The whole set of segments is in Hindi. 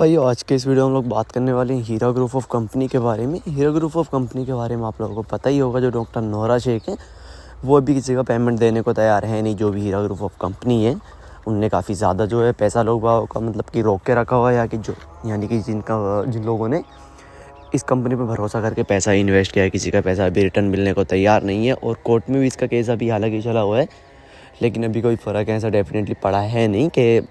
भाई आज के इस वीडियो में हम लोग बात करने वाले हैं हीरा ग्रुप ऑफ कंपनी के बारे में। हीरा ग्रुप ऑफ कंपनी के बारे में आप लोगों को पता ही होगा, जो डॉक्टर नोरा शेख हैं वो अभी किसी का पेमेंट देने को तैयार है नहीं। जो भी हीरा ग्रुप ऑफ कंपनी है उनने काफ़ी ज़्यादा जो है पैसा लोग का मतलब कि रोक के रखा हुआ है, या कि जो यानी कि जिन लोगों ने इस कंपनी पर भरोसा करके पैसा इन्वेस्ट किया है, किसी का पैसा अभी रिटर्न मिलने को तैयार नहीं है। और कोर्ट में भी इसका केस अभी हालांकि चला हुआ है, लेकिन अभी कोई फ़र्क ऐसा डेफिनेटली पड़ा है नहीं कि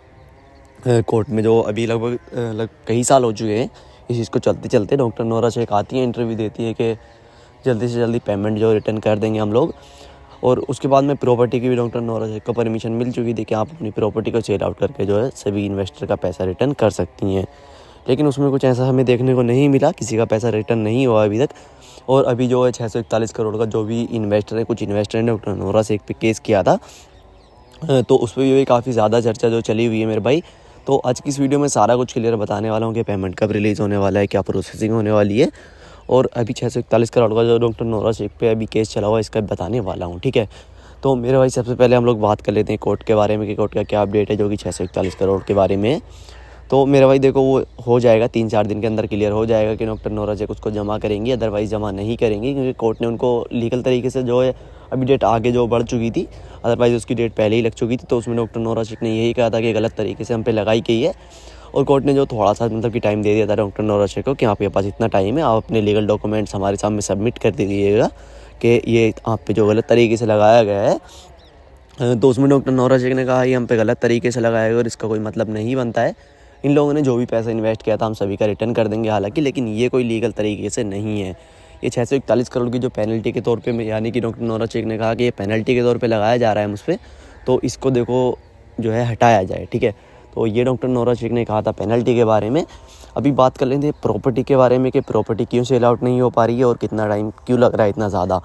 कोर्ट में जो अभी लगभग कई साल हो चुके हैं इस चीज़ को चलते चलते। डॉक्टर नोरा शेख आती है, इंटरव्यू देती है कि जल्दी से जल्दी पेमेंट जो रिटर्न कर देंगे हम लोग। और उसके बाद में प्रॉपर्टी की भी डॉक्टर नोरा शेख को परमिशन मिल चुकी थी कि आप अपनी प्रॉपर्टी को सेल आउट करके जो है सभी इन्वेस्टर का पैसा रिटर्न कर सकती हैं। लेकिन उसमें कुछ ऐसा हमें देखने को नहीं मिला, किसी का पैसा रिटर्न नहीं हुआ अभी तक। और अभी जो है 641 करोड़ का जो भी इन्वेस्टर है, कुछ इन्वेस्टर ने डॉक्टर नोरा शेख पे केस किया था, तो उस पर भी काफ़ी ज़्यादा चर्चा जो चली हुई है मेरे भाई। तो आज की इस वीडियो में सारा कुछ क्लियर बताने वाला हूँ कि पेमेंट कब रिलीज़ होने वाला है, क्या प्रोसेसिंग होने वाली है, और अभी 641 करोड़ का जो डॉक्टर नोरा शेख पे अभी केस चला हुआ है इसका बताने वाला हूँ। ठीक है, तो मेरे भाई सबसे पहले हम लोग बात कर लेते हैं कोर्ट के बारे में कि कोर्ट का क्या अपडेट है जो कि 641 करोड़ के बारे में। तो मेरे भाई देखो, वो हो जाएगा 3-4 दिन के अंदर क्लियर हो जाएगा कि डॉक्टर नोरा शेख उसको जमा करेंगी, अदरवाइज़ जमा नहीं करेंगी, क्योंकि कोर्ट ने उनको लीगल तरीके से जो है अभी डेट आगे जो बढ़ चुकी थी, अदरवाइज़ उसकी डेट पहले ही लग चुकी थी। तो उसमें डॉक्टर नोरा शेख ने यही कहा था कि गलत तरीके से हम पे लगाई गई है, और कोर्ट ने जो थोड़ा सा मतलब कि टाइम दे दिया था डॉक्टर नोरा शेख को कि आपके पास इतना टाइम है, आप अपने लीगल डॉक्यूमेंट्स हमारे सामने सबमिट कर दीजिएगा कि ये आप पे जो गलत तरीके से लगाया गया है। तो उसमें डॉक्टर नोरा शेख ने कहा ये हम पे गलत तरीके से लगाया गया और इसका कोई मतलब नहीं बनता है, इन लोगों ने जो भी पैसा इन्वेस्ट किया था हम सभी का रिटर्न कर देंगे हालांकि, लेकिन ये कोई लीगल तरीके से नहीं है। ये 641 करोड़ की जो पेनल्टी के तौर पे यानी कि डॉक्टर नोरा शेख ने कहा कि ये पेनल्टी के तौर पे लगाया जा रहा है मुझ पर, तो इसको देखो जो है हटाया जाए। ठीक है, तो ये डॉक्टर नोरा शेख ने कहा था पेनल्टी के बारे में। अभी बात कर लेते हैं प्रॉपर्टी के बारे में कि प्रॉपर्टी क्यों सेल आउट नहीं हो पा रही है और कितना टाइम क्यों लग रहा है इतना ज़्यादा।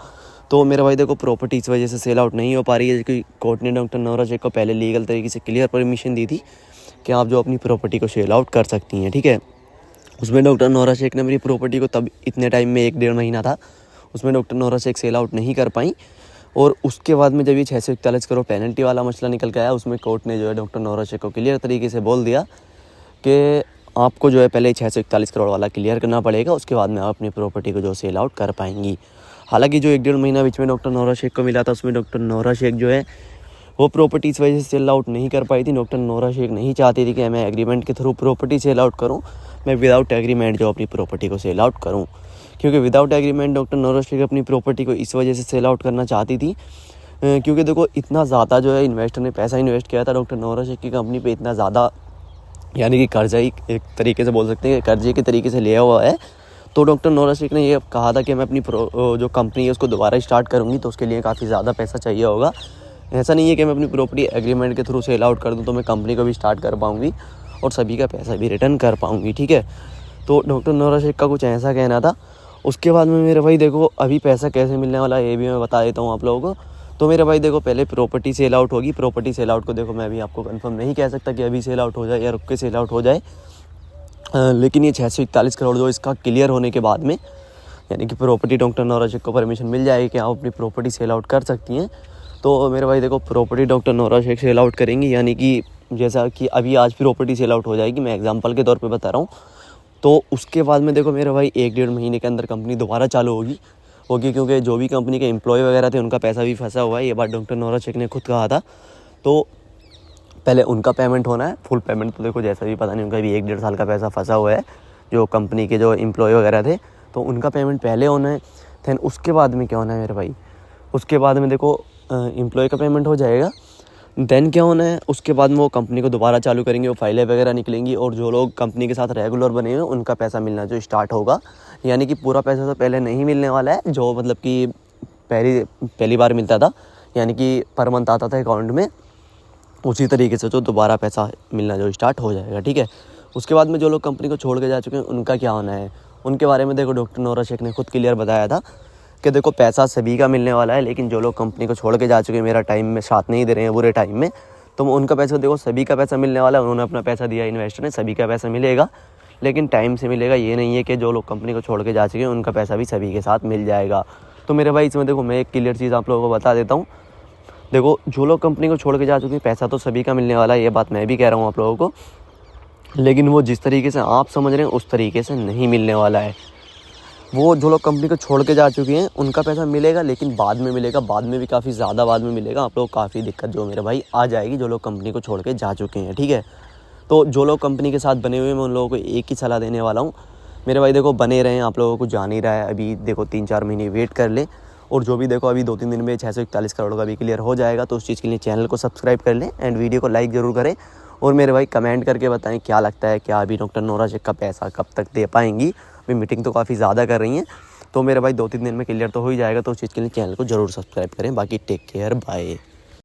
तो मेरा भाई देखो, प्रॉपर्टी इस वजह से सेल आउट नहीं हो पा रही है क्योंकि कोर्ट ने डॉक्टर नोरा शेख को पहले लीगल तरीके से क्लियर परमिशन दी थी कि आप जो अपनी प्रॉपर्टी को सेल आउट कर सकती हैं। ठीक है, उसमें डॉक्टर नोरा शेख ने मेरी प्रॉपर्टी को तब इतने टाइम में 1-1.5 महीना था, उसमें doctor Nora Shaikh sell out नहीं कर पाई। और उसके बाद में जब ये 641 करोड़ पेनल्टी वाला मसला निकल के आया, उसमें कोर्ट ने जो है डॉक्टर नोरा शेख को क्लियर तरीके से बोल दिया कि आपको जो है पहले 641 करोड़ वाला क्लियर करना पड़ेगा, उसके बाद में आप अपनी प्रॉपर्टी को जो सेल आउट कर पाएंगी। हालांकि जो 1-1.5 महीना बीच में डॉक्टर नोरा शेख को मिला था, उसमें डॉक्टर नोरा शेख जो है वो प्रॉपर्टी इस वजह से सेल आउट नहीं कर पाई थी। डॉक्टर नोरा शेख नहीं चाहती थी कि मैं एग्रीमेंट के थ्रू प्रॉपर्टी सेल आउट करूं, मैं विदाउट एग्रीमेंट जो अपनी प्रॉपर्टी को सेल आउट करूं, क्योंकि without agreement doctor Nora Shaikh अपनी प्रॉपर्टी को इस वजह से सेल आउट करना चाहती थी क्योंकि देखो इतना ज़्यादा जो है इन्वेस्टर ने पैसा इन्वेस्ट किया था डॉक्टर नोरा शेख की कंपनी पे, इतना ज़्यादा यानी कि कर्जा ही एक तरीके से बोल सकते हैं कि कर्जे के तरीके से लिया हुआ है। तो डॉक्टर नोरा शेख ने ये कहा था कि मैं अपनी जो कंपनी है उसको दोबारा स्टार्ट करूँगी, तो उसके लिए काफ़ी ज़्यादा पैसा चाहिए होगा। ऐसा नहीं है कि मैं अपनी प्रॉपर्टी एग्रीमेंट के थ्रू सेल आउट कर दूं तो मैं कंपनी को भी स्टार्ट कर पाऊंगी और सभी का पैसा भी रिटर्न कर पाऊंगी। ठीक है, तो डॉक्टर नोरा शेख का कुछ ऐसा कहना था। उसके बाद में मेरे भाई देखो, अभी पैसा कैसे मिलने वाला है ये भी मैं बता देता हूँ आप लोगों को। तो मेरे भाई देखो, पहले प्रॉपर्टी सेल आउट होगी। प्रॉपर्टी सेल आउट को देखो मैं अभी आपको कंफर्म नहीं कह सकता कि अभी सेल आउट हो जाए या रुक के सेल आउट हो जाए, लेकिन ये 641 करोड़ जो इसका क्लियर होने के बाद में यानी कि प्रॉपर्टी डॉक्टर नोरा शेख को परमिशन मिल जाएगी कि आप अपनी प्रॉपर्टी सेल आउट कर सकती हैं। तो मेरे भाई देखो, property doctor Nora Shaikh sell out करेंगी, यानी कि जैसा कि अभी आज प्रॉपर्टी सेल आउट हो जाएगी, मैं एग्जांपल के तौर पे बता रहा हूँ। तो उसके बाद में देखो मेरे भाई 1-1.5 महीने के अंदर कंपनी दोबारा चालू होगी क्योंकि जो भी कंपनी के एम्प्लॉय वगैरह थे उनका पैसा भी फंसा हुआ है, ये बात डॉक्टर नोरा शेख ने खुद कहा था। तो पहले उनका पेमेंट होना है, फुल पेमेंट। तो देखो जैसा भी पता नहीं, उनका भी 1-1.5 साल का पैसा फंसा हुआ है, जो कंपनी के जो एम्प्लॉय वगैरह थे, तो उनका पेमेंट पहले होना है। दैन उसके बाद में क्या होना है मेरे भाई, उसके बाद में देखो एम्प्लॉय का पेमेंट हो जाएगा। देन क्या होना है, उसके बाद में वो कंपनी को दोबारा चालू करेंगे, वो फाइलें वगैरह निकलेंगी और जो लोग कंपनी के साथ रेगुलर बने हुए उनका पैसा मिलना जो स्टार्ट होगा। यानी कि पूरा पैसा तो पहले नहीं मिलने वाला है, जो मतलब कि पहली बार मिलता था, यानी कि पर मंथ आता था अकाउंट में, उसी तरीके से जो दोबारा पैसा मिलना जो स्टार्ट हो जाएगा। ठीक है, उसके बाद में जो लोग कंपनी को छोड़ के जा चुके हैं उनका क्या होना है, उनके बारे में देखो डॉक्टर नोरा शेख ने खुद क्लियर बताया था कि देखो पैसा सभी का मिलने वाला है, लेकिन जो लोग कंपनी को छोड़ के जा चुके हैं, मेरा टाइम में साथ नहीं दे रहे हैं बुरे टाइम में, तो उनका पैसा देखो सभी का पैसा मिलने वाला है। उन्होंने अपना पैसा दिया, इन्वेस्टर ने, सभी का पैसा मिलेगा, लेकिन टाइम से मिलेगा। ये नहीं है कि जो लोग कंपनी को छोड़ के जा चुके हैं उनका पैसा भी सभी के साथ मिल जाएगा। तो मेरे भाई इसमें देखो मैं एक क्लियर चीज़ आप लोगों को बता देता हूँ। देखो जो लोग कंपनी को छोड़ के जा चुके हैं पैसा तो सभी का मिलने वाला है, ये बात मैं भी कह रहा हूँ आप लोगों को। लेकिन वो जिस तरीके से आप समझ रहे हैं उस तरीके से नहीं मिलने वाला है। वो जो लोग कंपनी को छोड़ के जा चुके हैं उनका पैसा मिलेगा, लेकिन बाद में मिलेगा, बाद में भी काफ़ी ज़्यादा बाद में मिलेगा। आप लोग काफ़ी दिक्कत जो मेरे भाई आ जाएगी जो लोग कंपनी को छोड़ के जा चुके हैं, ठीक है। तो जो लोग कंपनी के साथ बने हुए हैं मैं उन लोगों को एक ही सलाह देने वाला हूँ मेरे भाई, देखो बने रहें। आप लोगों को जान ही रहा है, अभी देखो 3-4 महीने वेट कर लें, और जो भी देखो अभी 2-3 दिन में 641 करोड़ का भी क्लियर हो जाएगा। तो उस चीज़ के लिए चैनल को सब्सक्राइब कर लें एंड वीडियो को लाइक ज़रूर करें। और मेरे भाई कमेंट करके बताएं क्या लगता है, क्या अभी डॉक्टर नोरा शेख का पैसा कब तक दे पाएंगी। अभी मीटिंग तो काफ़ी ज़्यादा कर रही हैं, तो मेरे भाई 2-3 दिन में क्लियर तो हो ही जाएगा। तो उस चीज़ के लिए चैनल को ज़रूर सब्सक्राइब करें। बाकी टेक केयर, बाय।